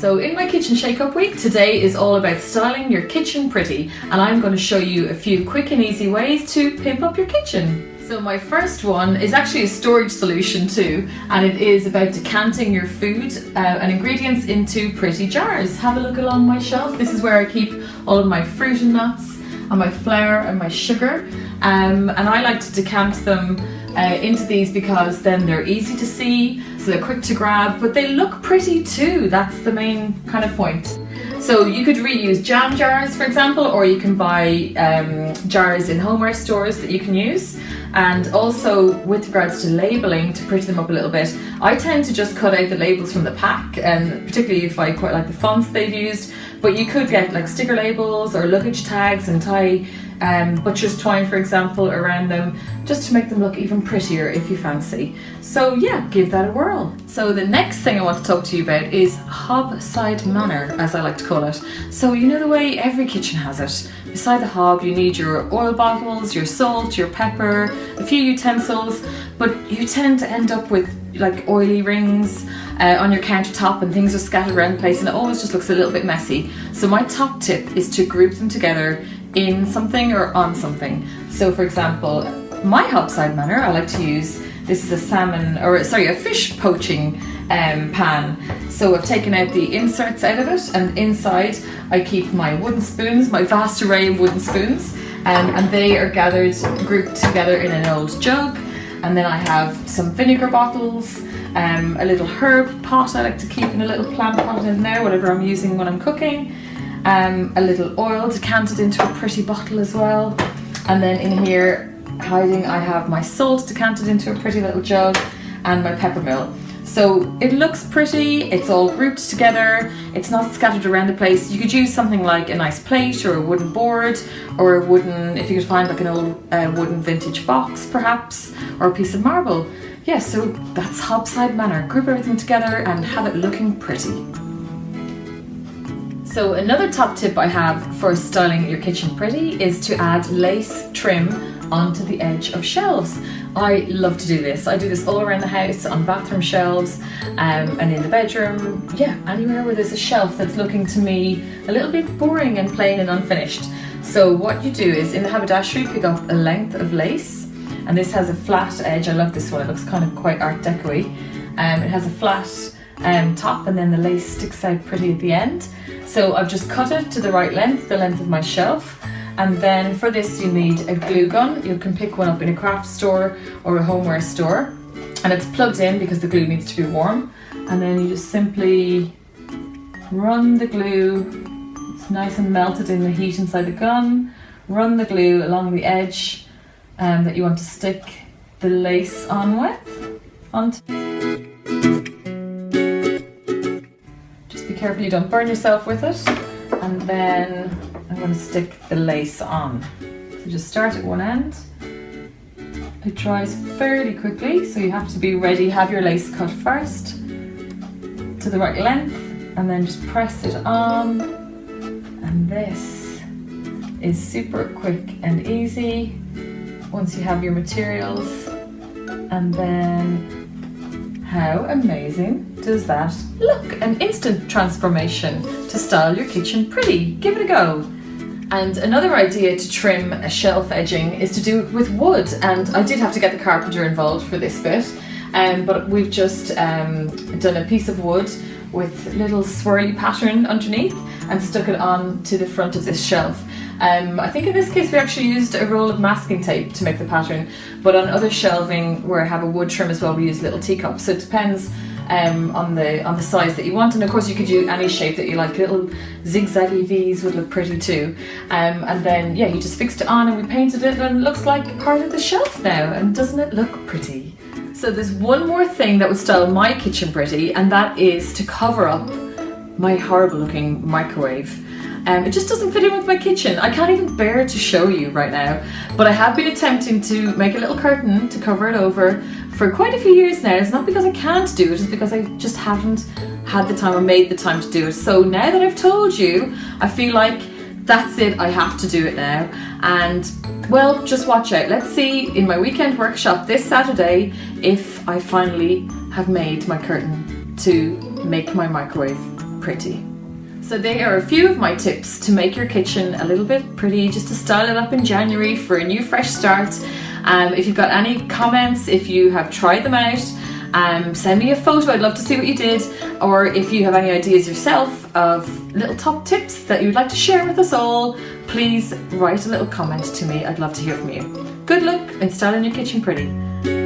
So in my Kitchen Shake-Up week, today is all about styling your kitchen pretty, and I'm going to show you a few quick and easy ways to pimp up your kitchen. So my first one is actually a storage solution too, and it is about decanting your food and ingredients into pretty jars. Have a look along my shelf. This is where I keep all of my fruit and nuts and my flour and my sugar, and I like to decant them into these because then they're easy to see, so they're quick to grab, but they look pretty too. That's the main kind of point. So you could reuse jam jars, for example, or you can buy jars in homeware stores that you can use. And also with regards to labelling, to pretty them up a little bit, I tend to just cut out the labels from the pack, and particularly if I quite like the fonts they've used. But you could get like sticker labels or luggage tags and tie butcher's twine, for example, around them, just to make them look even prettier if you fancy. So yeah, give that a whirl. So the next thing I want to talk to you about is hob side manner, as I like to call it. So you know the way every kitchen has it. Beside the hob you need your oil bottles, your salt, your pepper, a few utensils, but you tend to end up with like oily rings on your countertop, and things are scattered around the place, and it always just looks a little bit messy. So my top tip is to group them together in something or on something. So for example, my hob side manner, I like to use, this is a fish poaching pan. So I've taken out the inserts out of it, and inside I keep my wooden spoons, my vast array of wooden spoons, and they are grouped together in an old jug. And then I have some vinegar bottles, a little herb pot I like to keep in a little plant pot in there, whatever I'm using when I'm cooking, a little oil decanted into a pretty bottle as well. And then in here, hiding, I have my salt decanted into a pretty little jug, and my peppermill. So it looks pretty, it's all grouped together, it's not scattered around the place. You could use something like a nice plate or a wooden board, or a wooden, if you could find like an old wooden vintage box perhaps, or a piece of marble. Yeah, so that's hob side manner. Group everything together and have it looking pretty. So another top tip I have for styling your kitchen pretty is to add lace trim onto the edge of shelves. I love to do this. I do this all around the house, on bathroom shelves, and in the bedroom. Yeah, anywhere where there's a shelf that's looking to me a little bit boring and plain and unfinished. So what you do is, in the haberdashery, pick up a length of lace, and this has a flat edge. I love this one, it looks kind of quite art deco-y. It has a flat top, and then the lace sticks out pretty at the end. So I've just cut it to the right length, the length of my shelf. And then for this you need a glue gun. You can pick one up in a craft store or a homeware store, and it's plugged in because the glue needs to be warm. And then you just simply run the glue, it's nice and melted in the heat inside the gun. Run the glue along the edge that you want to stick the lace on with. Just be careful you don't burn yourself with it. And then I'm going to stick the lace on. So just start at one end. It dries fairly quickly, so you have to be ready, have your lace cut first to the right length, and then just press it on. And this is super quick and easy once you have your materials. And then how amazing does that look? An instant transformation to style your kitchen pretty. Give it a go. And another idea to trim a shelf edging is to do it with wood, and I did have to get the carpenter involved for this bit, but we've just done a piece of wood with little swirly pattern underneath and stuck it on to the front of this shelf. I think in this case we actually used a roll of masking tape to make the pattern, but on other shelving where I have a wood trim as well, we use little teacups, so it depends on the size that you want. And of course you could do any shape that you like. Little zigzaggy V's would look pretty too. And then yeah, you just fixed it on, and we painted it, and it looks like part of the shelf now. And doesn't it look pretty? So there's one more thing that would style my kitchen pretty, and that is to cover up my horrible looking microwave. It just doesn't fit in with my kitchen. I can't even bear to show you right now, but I have been attempting to make a little curtain to cover it over for quite a few years now. It's not because I can't do it, it's because I just haven't had the time or made the time to do it. So now that I've told you, I feel like that's it, I have to do it now. And well, just watch out. Let's see in my weekend workshop this Saturday if I finally have made my curtain to make my microwave pretty. So they are a few of my tips to make your kitchen a little bit pretty, just to style it up in January for a new fresh start. If you've got any comments, if you have tried them out, send me a photo, I'd love to see what you did. Or if you have any ideas yourself of little top tips that you'd like to share with us all, please write a little comment to me, I'd love to hear from you. Good luck in styling your kitchen pretty.